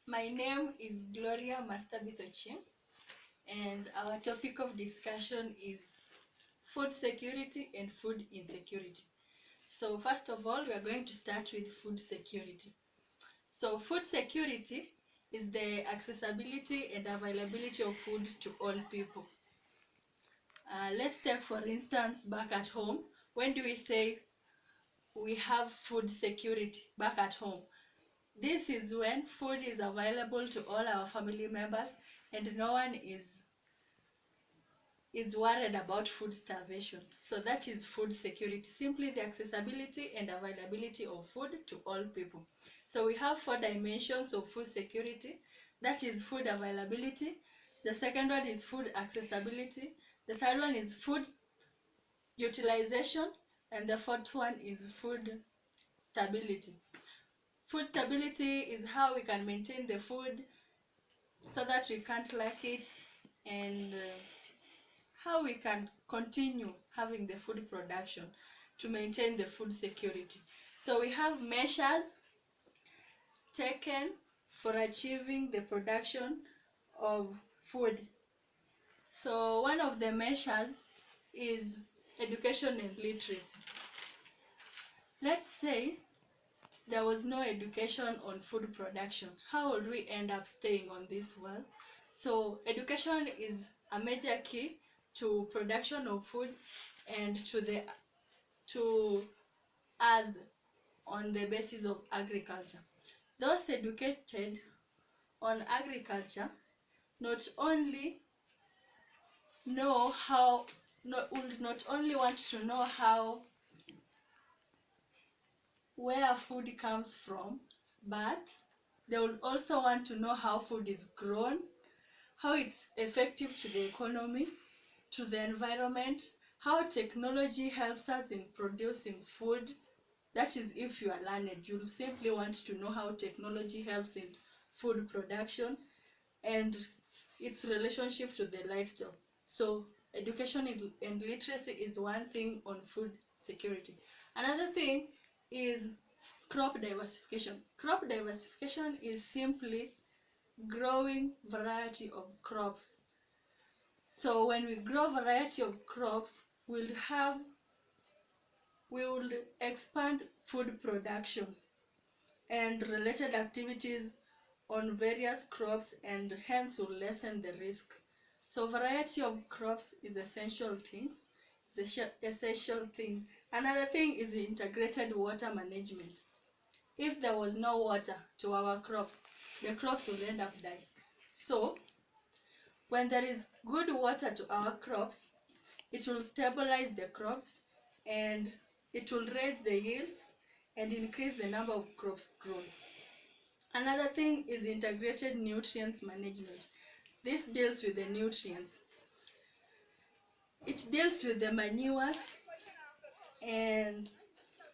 My name is Gloria Mastabithochi, and our topic of discussion is food security and food insecurity. So first of all, we are going to start with food security. So food security is the accessibility and availability of food to all people. Let's take for instance back at home. When do we say we have food security back at home? This is when food is available to all our family members and no one is worried about food starvation. So that is food security, simply the accessibility and availability of food to all people. So we have 4 dimensions of food security. That is food availability. The second one is food accessibility. The third one is food utilization. And the fourth one is food stability. Food stability is how we can maintain the food so that we can't lack it, and how we can continue having the food production to maintain the food security. So we have measures taken for achieving the production of food. So one of the measures is education and literacy. Let's say there was no education on food production. How would we end up staying on this world? So education is a major key to production of food and to us on the basis of agriculture. Those educated on agriculture not only would not only want to know how where food comes from, but they would also want to know how food is grown, how it's effective to the economy, to the environment, how technology helps us in producing food. That is, if you are learned, you'll simply want to know how technology helps in food production and its relationship to the lifestyle. So education and literacy is one thing on food security. Another thing is crop diversification. Crop diversification is simply growing variety of crops. So when we grow variety of crops, we will expand food production and related activities on various crops, and hence will lessen the risk. So variety of crops is essential thing. Another thing is integrated water management. If there was no water to our crops, the crops will end up dying. So when there is good water to our crops, it will stabilize the crops and it will raise the yields and increase the number of crops grown. Another thing is integrated nutrients management. This deals with the nutrients. It deals with the manures, and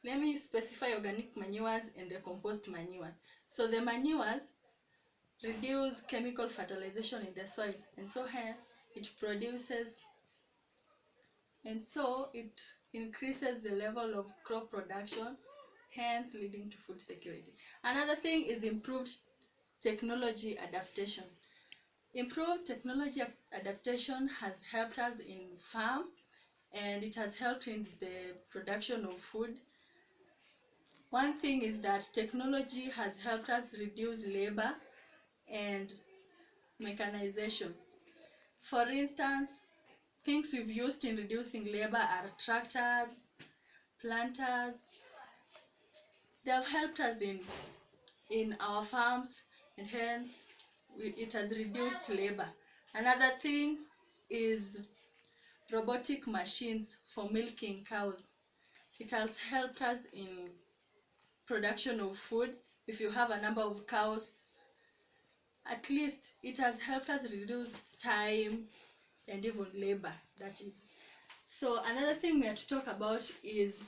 let me specify organic manures and the compost manures. So the manures reduce chemical fertilization in the soil, and so it increases the level of crop production, hence leading to food security. Another thing is improved technology adaptation. Improved technology adaptation has helped us in farm, and it has helped in the production of food. One thing is that technology has helped us reduce labor and mechanization. For instance, things we've used in reducing labor are tractors, planters. They have helped us in our farms, and hence it has reduced labor. Another thing is robotic machines for milking cows. It has helped us in production of food. If you have a number of cows, at least it has helped us reduce time and even labor, that is. So another thing we have to talk about is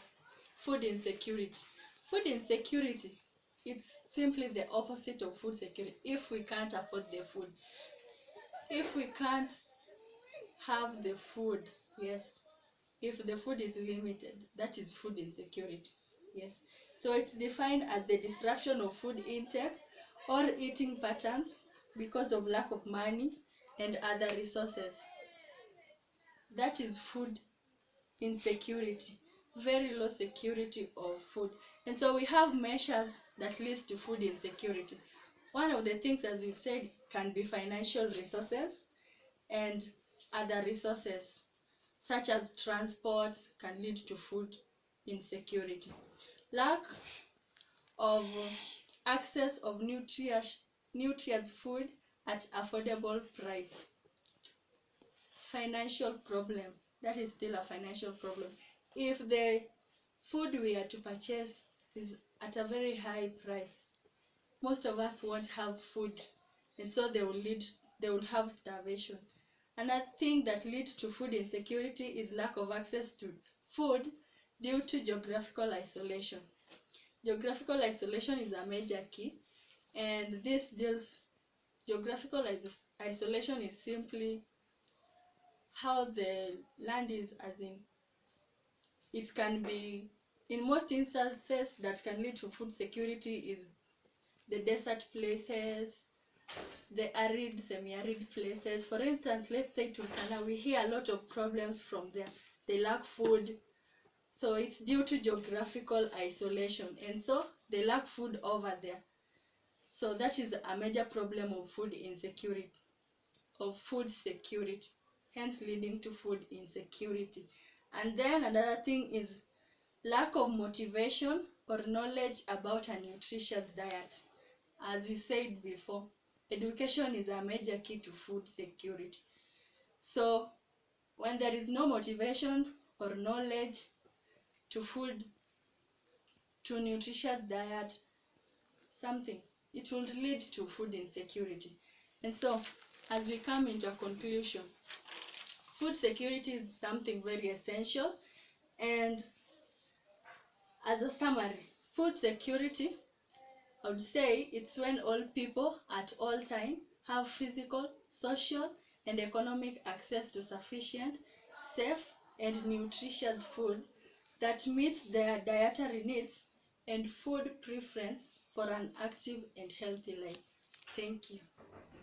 food insecurity. Food insecurity, it's simply the opposite of food security. If we can't afford the food, if we can't have the food, yes, if the food is limited, that is food insecurity. Yes. So it's defined as the disruption of food intake or eating patterns because of lack of money and other resources. That is food insecurity, very low security of food. And so we have measures that leads to food insecurity. One of the things, as we've said, can be financial resources and other resources, such as transport, can lead to food insecurity. Lack of access of nutritious food at affordable price. Financial problem, that is still a financial problem. If the food we are to purchase is at a very high price, most of us won't have food, and so they will have starvation. Another thing that leads to food insecurity is lack of access to food due to geographical isolation. Geographical isolation is a major key, and this deals geographical isolation is simply how the land is, as in it can be, in most instances that can lead to food security is the desert places, the arid, semi-arid places. For instance, let's say Turkana, we hear a lot of problems from there. They lack food, so it's due to geographical isolation, and so they lack food over there. So that is a major problem of food insecurity, of food security, hence leading to food insecurity. And then another thing is lack of motivation or knowledge about a nutritious diet. As we said before, education is a major key to food security. So when there is no motivation or knowledge to food, to nutritious diet, something, it will lead to food insecurity. And so as we come into a conclusion, food security is something very essential. And as a summary, food security, I would say it's when all people at all time have physical, social, and economic access to sufficient, safe, and nutritious food that meets their dietary needs and food preference for an active and healthy life. Thank you.